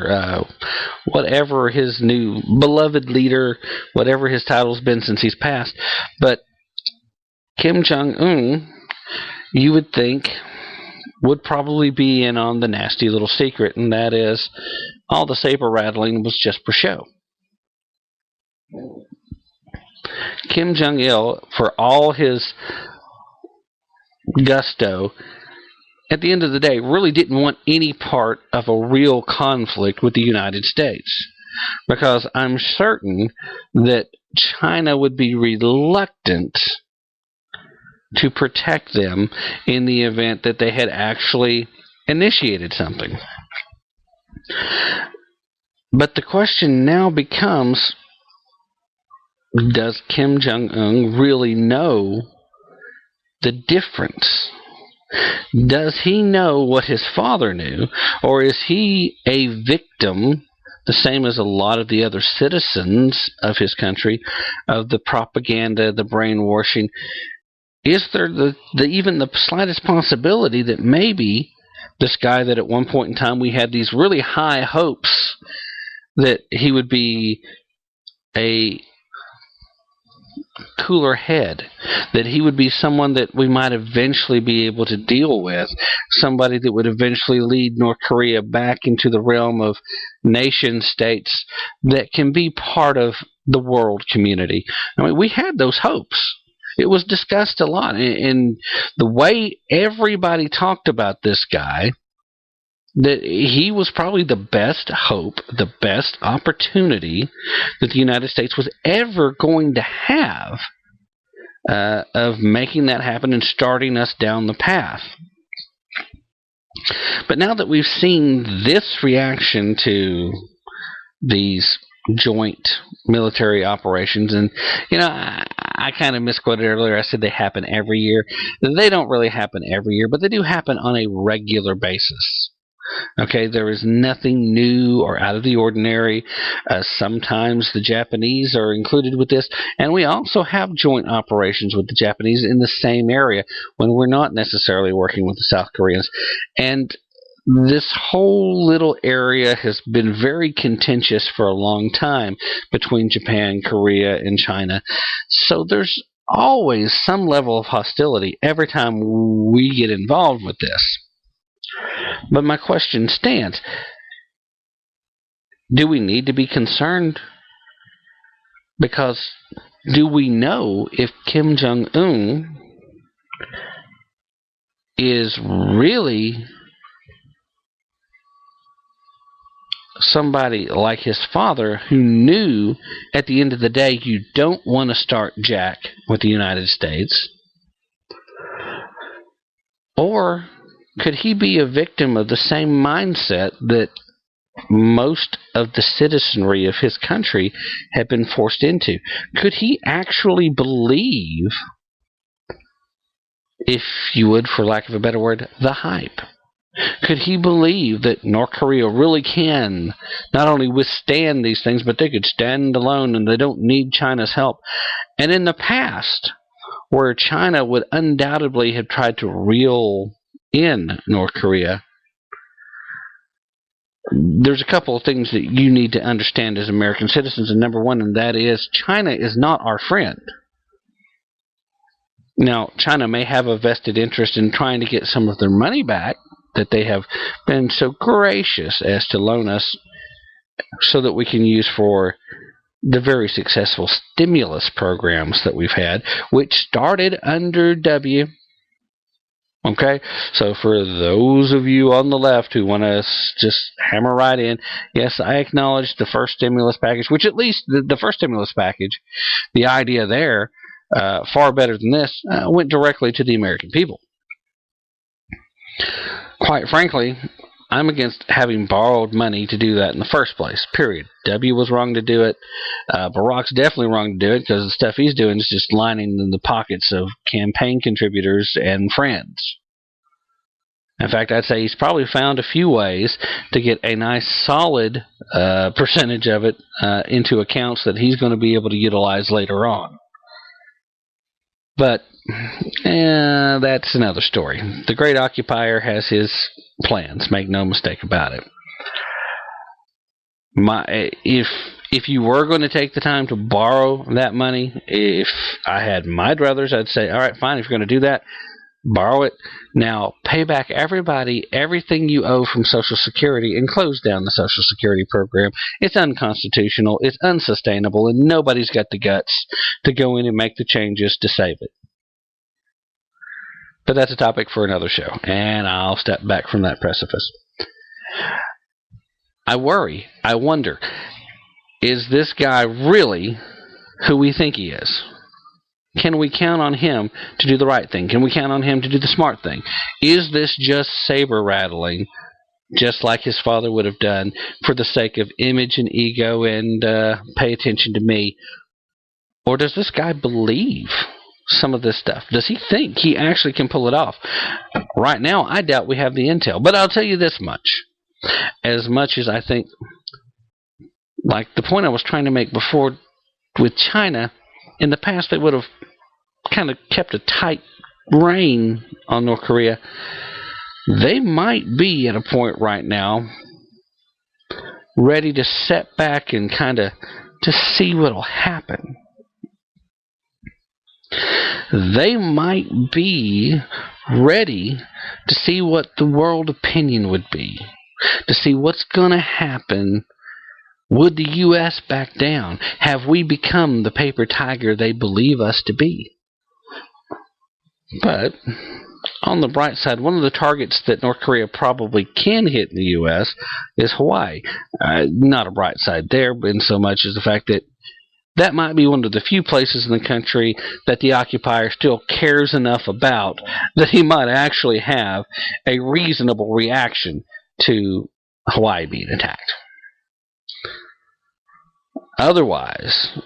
leader, whatever his new beloved leader, whatever his title's been since he's passed. But Kim Jong-un, you would think, would probably be in on the nasty little secret, and that is all the saber rattling was just for show. Kim Jong-il, for all his gusto, at the end of the day, really didn't want any part of a real conflict with the United States, because I'm certain that China would be reluctant to protect them in the event that they had actually initiated something. But the question now becomes, does Kim Jong-un really know the difference? Does he know what his father knew, or is he a victim, the same as a lot of the other citizens of his country, of the propaganda, the brainwashing? Is there even the slightest possibility that maybe this guy that at one point in time we had these really high hopes that he would be a cooler head, that he would be someone that we might eventually be able to deal with, somebody that would eventually lead North Korea back into the realm of nation states that can be part of the world community? I mean, we had those hopes. It was discussed a lot, and the way everybody talked about this guy, that he was probably the best hope, the best opportunity that the United States was ever going to have of making that happen and starting us down the path. But now that we've seen this reaction to these joint military operations, and I kind of misquoted earlier. I said they happen every year. They don't really happen every year, but they do happen on a regular basis. Okay, there is nothing new or out of the ordinary. Sometimes the Japanese are included with this, and we also have joint operations with the Japanese in the same area when we're not necessarily working with the South Koreans. And this whole little area has been very contentious for a long time between Japan, Korea, and China. So there's always some level of hostility every time we get involved with this. But my question stands. Do we need to be concerned? Because do we know if Kim Jong-un is really somebody like his father who knew at the end of the day you don't want to start jack with the United States? Or could he be a victim of the same mindset that most of the citizenry of his country have been forced into? Could he actually believe, if you would, for lack of a better word, the hype? Could he believe that North Korea really can not only withstand these things, but they could stand alone and they don't need China's help? And in the past, where China would undoubtedly have tried to reel in North Korea, there's a couple of things that you need to understand as American citizens, and number one, and that is China is not our friend. Now, China may have a vested interest in trying to get some of their money back that they have been so gracious as to loan us so that we can use for the very successful stimulus programs that we've had, which started under W. Okay, so for those of you on the left who want to just hammer right in, yes, I acknowledge the first stimulus package, which at least the first stimulus package, the idea there, far better than this, went directly to the American people. Quite frankly, I'm against having borrowed money to do that in the first place, period. W was wrong to do it. Barack's definitely wrong to do it because the stuff he's doing is just lining in the pockets of campaign contributors and friends. In fact, I'd say he's probably found a few ways to get a nice solid percentage of it into accounts that he's going to be able to utilize later on. But that's another story. The great occupier has his plans, make no mistake about it. If you were going to take the time to borrow that money, if I had my druthers, I'd say, all right, fine. If you're going to do that, borrow it. Now, pay back everybody everything you owe from Social Security and close down the Social Security program. It's unconstitutional, it's unsustainable, and nobody's got the guts to go in and make the changes to save it. But that's a topic for another show, and I'll step back from that precipice. I worry, I wonder, is this guy really who we think he is? Can we count on him to do the right thing? Can we count on him to do the smart thing? Is this just saber rattling, just like his father would have done, for the sake of image and ego and pay attention to me? Or does this guy believe some of this stuff? Does he think he actually can pull it off? Right now, I doubt we have the intel. But I'll tell you this much. As much as I think, like the point I was trying to make before with China, in the past they would have kind of kept a tight rein on North Korea. They might be at a point right now ready to set back and kind of just see what will happen. They might be ready to see what the world opinion would be, to see what's going to happen. Would the U.S. back down? Have we become the paper tiger they believe us to be? But on the bright side, one of the targets that North Korea probably can hit in the U.S. is Hawaii. Not a bright side there, in so much as the fact that that might be one of the few places in the country that the occupier still cares enough about that he might actually have a reasonable reaction to Hawaii being attacked. Otherwise,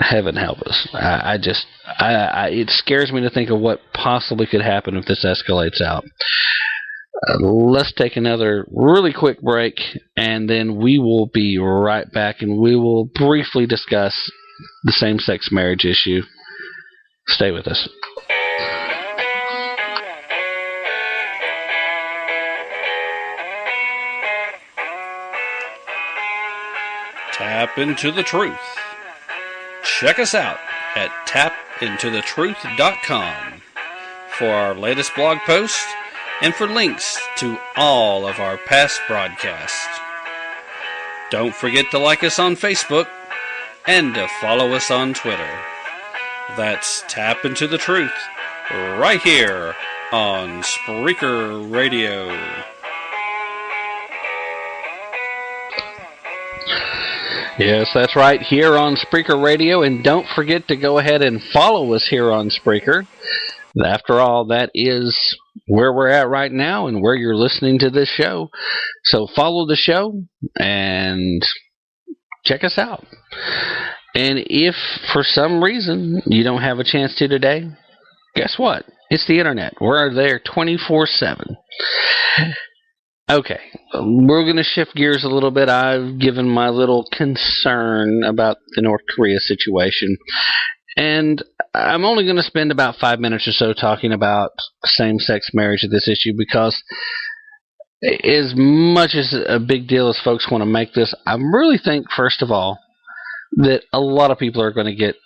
heaven help us. It scares me to think of what possibly could happen if this escalates out. Let's take another really quick break, and then we will be right back, and we will briefly discuss the same-sex marriage issue. Stay with us. Tap into the truth. Check us out at tapintothetruth.com for our latest blog post and for links to all of our past broadcasts. Don't forget to like us on Facebook and to follow us on Twitter. That's Tap Into the Truth, right here on Spreaker Radio. Yes, that's right, here on Spreaker Radio, and don't forget to go ahead and follow us here on Spreaker. After all, that is where we're at right now and where you're listening to this show. So follow the show and check us out. And if for some reason you don't have a chance to today, guess what? It's the internet. We're there 24/7. Okay, we're going to shift gears a little bit. I've given my little concern about the North Korea situation, and I'm only going to spend about 5 minutes or so talking about same-sex marriage at this issue, because as much as a big deal as folks want to make this, I really think, first of all, that a lot of people are going to get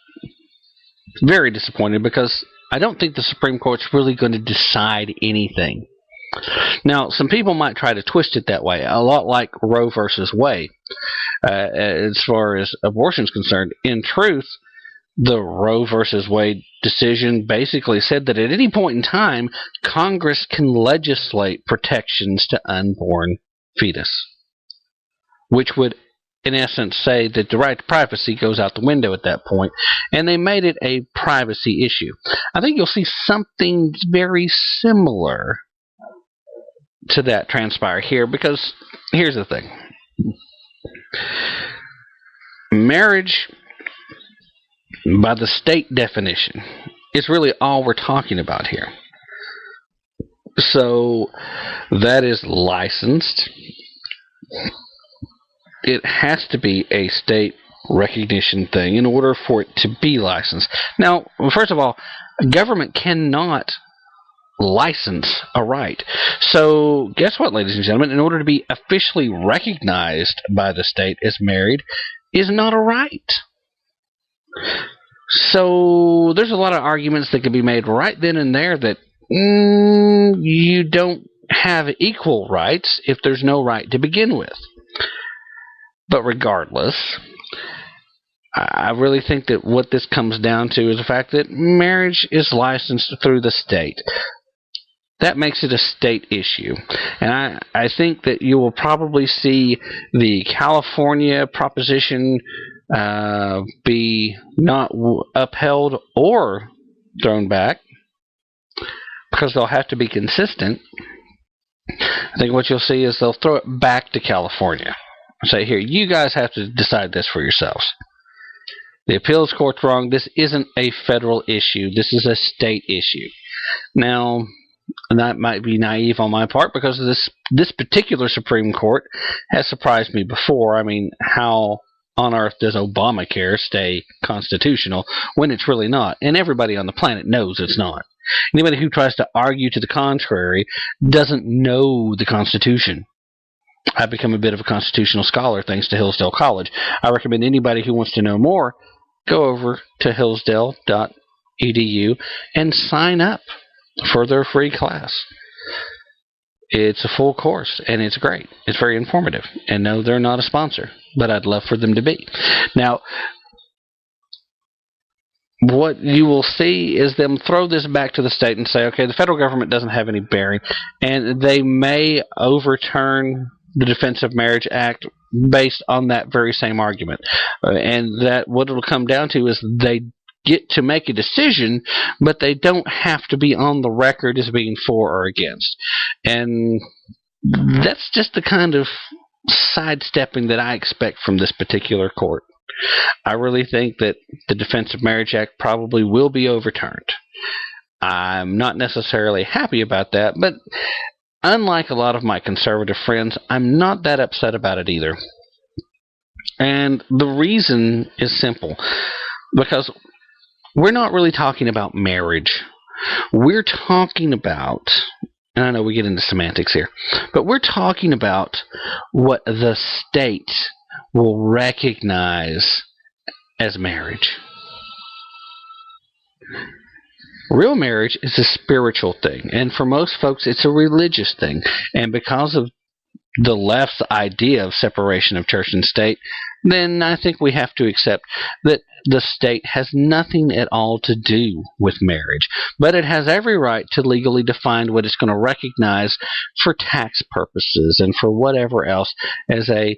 very disappointed, because I don't think the Supreme Court's really going to decide anything. Now, some people might try to twist it that way, a lot like Roe versus Wade, as far as abortion is concerned. In truth, the Roe versus Wade decision basically said that at any point in time, Congress can legislate protections to unborn fetus, which would, in essence, say that the right to privacy goes out the window at that point, and they made it a privacy issue. I think you'll see something very similar to that transpire here, because here's the thing. Marriage, by the state definition, is really all we're talking about here. So that is licensed. It has to be a state recognition thing in order for it to be licensed. Now, first of all, government cannot license a right. So guess what, ladies and gentlemen? In order to be officially recognized by the state as married is not a right. So there's a lot of arguments that can be made right then and there that you don't have equal rights if there's no right to begin with. But regardless, I really think that what this comes down to is the fact that marriage is licensed through the state. That makes it a state issue. And I think that you will probably see the California proposition be not upheld or thrown back because they'll have to be consistent. I think what you'll see is they'll throw it back to California and say, here, you guys have to decide this for yourselves. The appeals court's wrong. This isn't a federal issue. This is a state issue. Now, that might be naive on my part because this particular Supreme Court has surprised me before. I mean, how on earth does Obamacare stay constitutional when it's really not? And everybody on the planet knows it's not. Anybody who tries to argue to the contrary doesn't know the Constitution. I've become a bit of a constitutional scholar thanks to Hillsdale College. I recommend anybody who wants to know more go over to hillsdale.edu and sign up for their free class. It's a full course, and it's great. It's very informative. And no, they're not a sponsor, but I'd love for them to be. Now, what you will see is them throw this back to the state and say, okay, the federal government doesn't have any bearing, and they may overturn the Defense of Marriage Act based on that very same argument. And that what it'll come down to is they get to make a decision, but they don't have to be on the record as being for or against. And that's just the kind of sidestepping that I expect from this particular court. I really think that the Defense of Marriage Act probably will be overturned. I'm not necessarily happy about that, but unlike a lot of my conservative friends, I'm not that upset about it either. And the reason is simple. Because we're not really talking about marriage. We're talking about, and I know we get into semantics here, but we're talking about what the state will recognize as marriage. Real marriage is a spiritual thing, and for most folks, it's a religious thing. And because of the left's idea of separation of church and state, then I think we have to accept that the state has nothing at all to do with marriage. But it has every right to legally define what it's going to recognize for tax purposes and for whatever else as a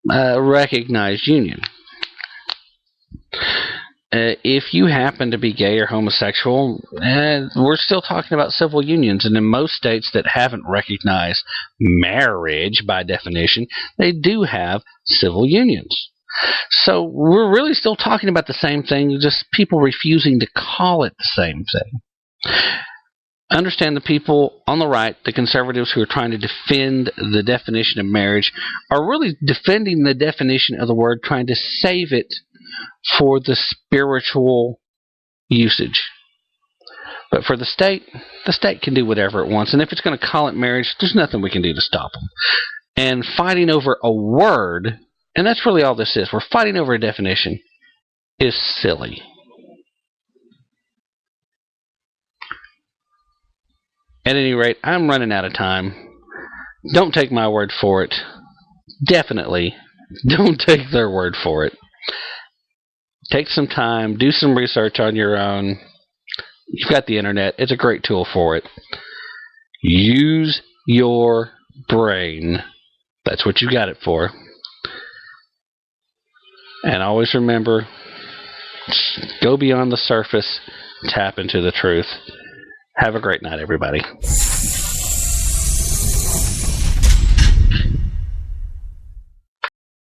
recognized union. If you happen to be gay or homosexual, we're still talking about civil unions. And in most states that haven't recognized marriage by definition, they do have civil unions. So we're really still talking about the same thing, just people refusing to call it the same thing. Understand the people on the right, the conservatives who are trying to defend the definition of marriage, are really defending the definition of the word, trying to save it for the spiritual usage. But for the state can do whatever it wants. And if it's going to call it marriage, there's nothing we can do to stop them. And fighting over a word, and that's really all this is, we're fighting over a definition, is silly. At any rate, I'm running out of time. Don't take my word for it. Definitely don't take their word for it. Take some time, do some research on your own. You've got the internet. It's a great tool for it. Use your brain. That's what you got it for. And always remember, go beyond the surface, tap into the truth. Have a great night, everybody.